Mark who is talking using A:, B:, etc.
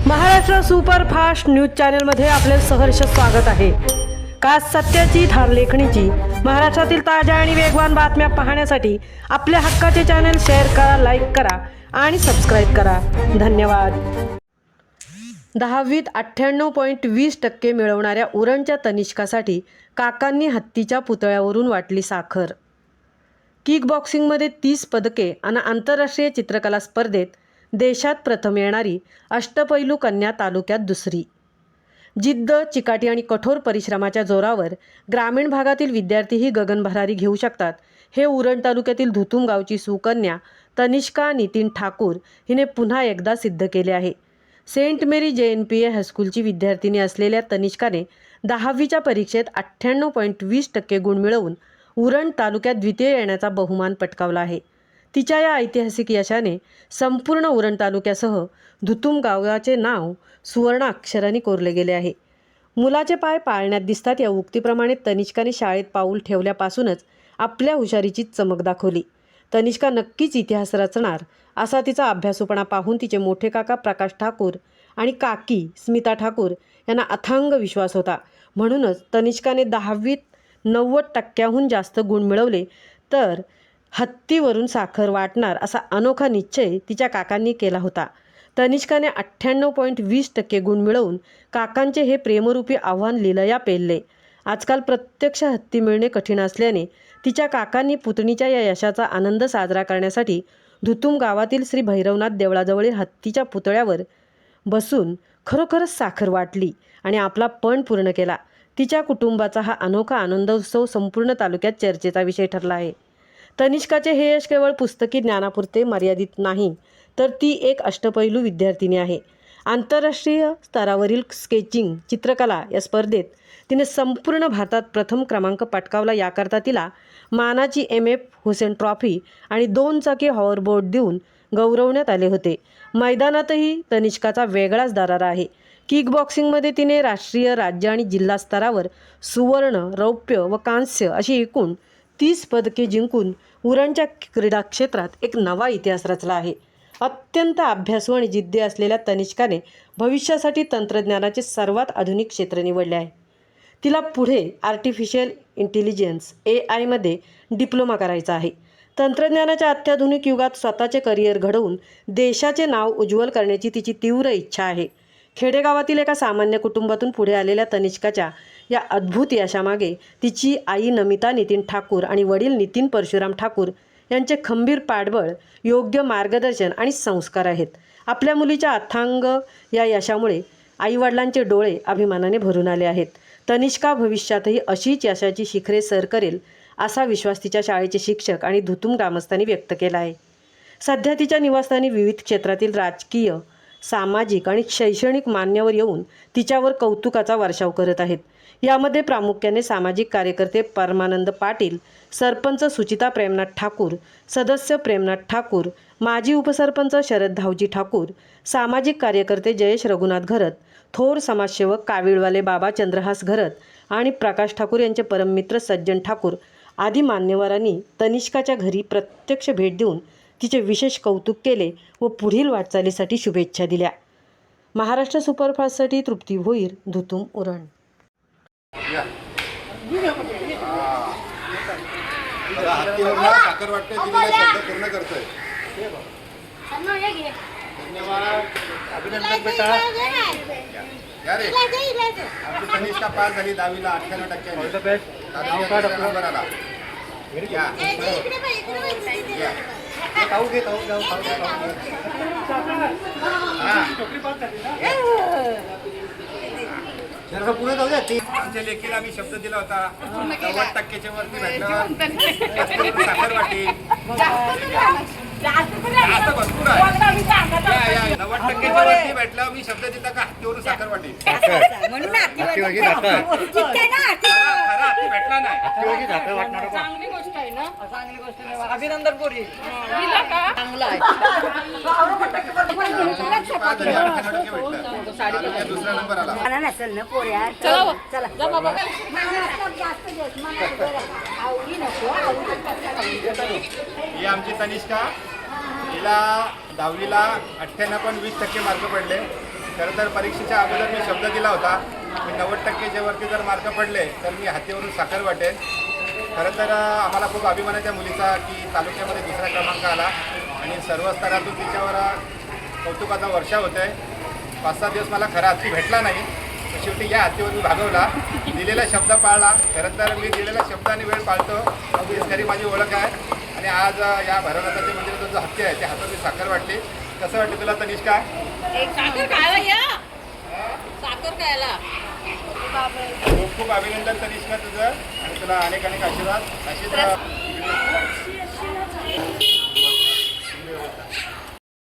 A: Maharashtra superfast news चॅनलमध्ये आपले सहर्ष स्वागत आहे। का सत्याची थार लेखणीची महाराष्ट्रातील ताज्या आणि वेगवान बातम्या पाहण्यासाठी आपल्या हक्काचे चॅनल शेअर करा, लाईक करा आणि सबस्क्राइब करा। धन्यवाद। 10वीत 98.20% मिळवणाऱ्या उरणच्या तनिष्कासाठी काकांनी हत्तीच्या पुतळ्यावरून वाटली साखर। किक बॉक्सिंगमध्ये 30 पदके आणि आंतरराष्ट्रीय चित्रकला स्पर्धेत देशात प्रथम येणारी अष्टपैलू कन्या तालुक्यात दुसरी। जिद्द, चिकाटी आणि कठोर परिश्रमाच्या जोरावर ग्रामीण भागातील विद्यार्थीही गगनभरारी घेऊ शकतात, हे उरण तालुक्यातील धुतुम गावची सुकन्या तनिष्का नितीन ठाकूर हिने पुन्हा एकदा सिद्ध केले आहे। सेंट मेरी JNPA हायस्कूलची विद्यार्थिनी असलेल्या तनिष्काने 10वीच्या परीक्षेत 98.20% गुण मिळवून उरण तालुक्यात द्वितीय येण्याचा बहुमान पटकावला आहे। तिच्या या ऐतिहासिक यशाने संपूर्ण उरण तालुक्यासह धुतुम गावाचे नाव सुवर्ण अक्षरांनी कोरले गेले आहे। मुलाचे पाय पाळण्यात दिसतात या उक्तीप्रमाणे तनिष्काने शाळेत पाऊल ठेवल्यापासूनच आपल्या हुशारीची चमक दाखवली। तनिष्का नक्कीच इतिहास रचणार असा तिचा अभ्यासूपणा पाहून तिचे मोठे काका प्रकाश ठाकूर आणि काकी स्मिता ठाकूर यांना अथांग विश्वास होता। म्हणूनच तनिष्काने 10वीत 90%हून जास्त गुण मिळवले तर हत्तीवरून साखर वाटणार असा अनोखा निश्चय तिच्या काकांनी केला होता। तनिष्काने 98.20% गुण मिळवून काकांचे हे प्रेमरूपी आव्हान लीलया पेलले। आजकाल प्रत्यक्ष हत्ती मिळणे कठीण असल्याने तिच्या काकांनी पुतणीच्या या यशाचा आनंद साजरा करण्यासाठी धुतुम गावातील श्री भैरवनाथ देवळाजवळील हत्तीच्या पुतळ्यावर बसून खरोखरच साखर वाटली आणि आपला पण पूर्ण केला। तिच्या कुटुंबाचा हा अनोखा आनंदोत्सव संपूर्ण तालुक्यात चर्चेचा विषय ठरला आहे। तनिष्काचे हे यश केवळ पुस्तकी ज्ञानापुरते मर्यादित नाही, तर ती एक अष्टपैलू विद्यार्थिनी आहे। आंतरराष्ट्रीय स्तरावरील स्केचिंग चित्रकला या स्पर्धेत तिने संपूर्ण भारतात प्रथम क्रमांक पटकावला। याकरता तिला मानाची MF हुसेन ट्रॉफी आणि 2 चाकी हॉवरबोर्ड देऊन गौरवण्यात आले होते। मैदानातही तनिष्काचा वेगळाच दरारा आहे। किक बॉक्सिंगमध्ये तिने राष्ट्रीय, राज्य आणि जिल्हा स्तरावर सुवर्ण, रौप्य व कांस्य अशी एकूण 30 पदके जिंकून उरणच्या क्रीडा क्षेत्रात एक नवा इतिहास रचला आहे। अत्यंत अभ्यासू आणि जिद्दी असलेल्या तनिष्काने भविष्यासाठी तंत्रज्ञानाचे सर्वात आधुनिक क्षेत्र निवडले आहे। तिला पुढे आर्टिफिशियल इंटेलिजन्स AI मध्ये डिप्लोमा करायचा आहे। तंत्रज्ञानाच्या अत्याधुनिक युगात स्वतःचे करिअर घडवून देशाचे नाव उज्ज्वल करण्याची तिची तीव्र इच्छा आहे। खेडेगावातील एका सामान्य कुटुंबातून पुढे आलेल्या तनिष्काच्या या अद्भुत यशामागे तिची आई नमिता नितीन ठाकूर आणि वडील नितीन परशुराम ठाकूर यांचे खंबीर पाठबळ, योग्य मार्गदर्शन आणि संस्कार आहेत। आपल्या मुलीच्या अथांग या यशामुळे आईवडिलांचे डोळे अभिमानाने भरून आले आहेत। तनिष्का भविष्यातही अशीच यशाची शिखरे सर करेल असा विश्वास तिच्या शाळेचे शिक्षक आणि धुतुम ग्रामस्थांनी व्यक्त केला आहे। सध्या तिच्या निवासस्थानी विविध क्षेत्रातील राजकीय, सामाजिक आणि शैक्षणिक मान्यवर येऊन तिच्यावर कौतुकाचा वर्षाव करत आहेत। यामध्ये प्रामुख्याने सामाजिक कार्यकर्ते परमानंद पाटील, सरपंच सुचिता प्रेमनाथ ठाकूर, सदस्य प्रेमनाथ ठाकूर, माजी उपसरपंच शरद धावजी ठाकूर, सामाजिक कार्यकर्ते जयेश रघुनाथ घरत, थोर समाजसेवक काविळवाले बाबा चंद्रहास घरत आणि प्रकाश ठाकूर यांचे परममित्र सज्जन ठाकूर आदी मान्यवरांनी तनिष्काच्या घरी प्रत्यक्ष भेट देऊन तिचे विशेष कौतुक केले व पुढील वाटचालीसाठी शुभेच्छा दिल्या। महाराष्ट्र सुपरफास्टसाठी तृप्ती भोईर, धुतुम, उरण।
B: साखर वाटते दिलेला शब्द पूर्ण करतोय। धन्यवाद, अभिनंदन बेटा। या रे, आपली तनिष्का पास झाली 10वीला 98%। All the best. नंबर आला। या खाऊ घे, खाऊ जाऊ, खाऊ जरा पुढे जाऊ द्या। आमच्या लेखीला मी शब्द दिला होता 90%च्या वरती भेटल्यावर साखर वाटी जास्त भरपूर आहे। 90%च्या वरती भेटल्यावर मी शब्द दिला का हत्तीवरून साखर वाटी भेटला नाही।
C: चांगली गोष्ट आहे ना, चांगली गोष्ट आहे। अभिनंदन पोरी, चांगला आहे।
B: दुसरा नंबर आला। ही आमची तनिष्का, हिला 10वीला 98.20% मार्क पडले। खरं तर परीक्षेच्या अगोदर मी शब्द दिला होता की 90%च्या वरती जर मार्क पडले तर मी हत्तीवरून साखर वाटेन. खरं तर आम्हाला खूप अभिमान आहे त्या मुलीचा की तालुक्यामध्ये दुसरा क्रमांक आला आणि सर्व स्तरातून तिच्यावर कौतुकाचा वर्षाव होत आहे. 5-6 दिवस मला खरा हत्ती भेटला नाही, तर शेवटी या हत्तीवर मी भागवला, दिलेला शब्द पाळला. खरं तर मी दिलेला शब्द आणि वेळ पाळतो, हीच खरी माझी ओळख आहे. आणि आज या भैरवनाथाच्या मंदिराचा जो हत्ती आहे त्या हातात मी साखर वाटली. कसं वाटते तुला तनिष्का?
C: साखर खायला या, साखर खायला.
B: खूप खूप अभिनंदन तनिष्का तुझं, आणि तुला अनेक अनेक आशीर्वाद. अशीच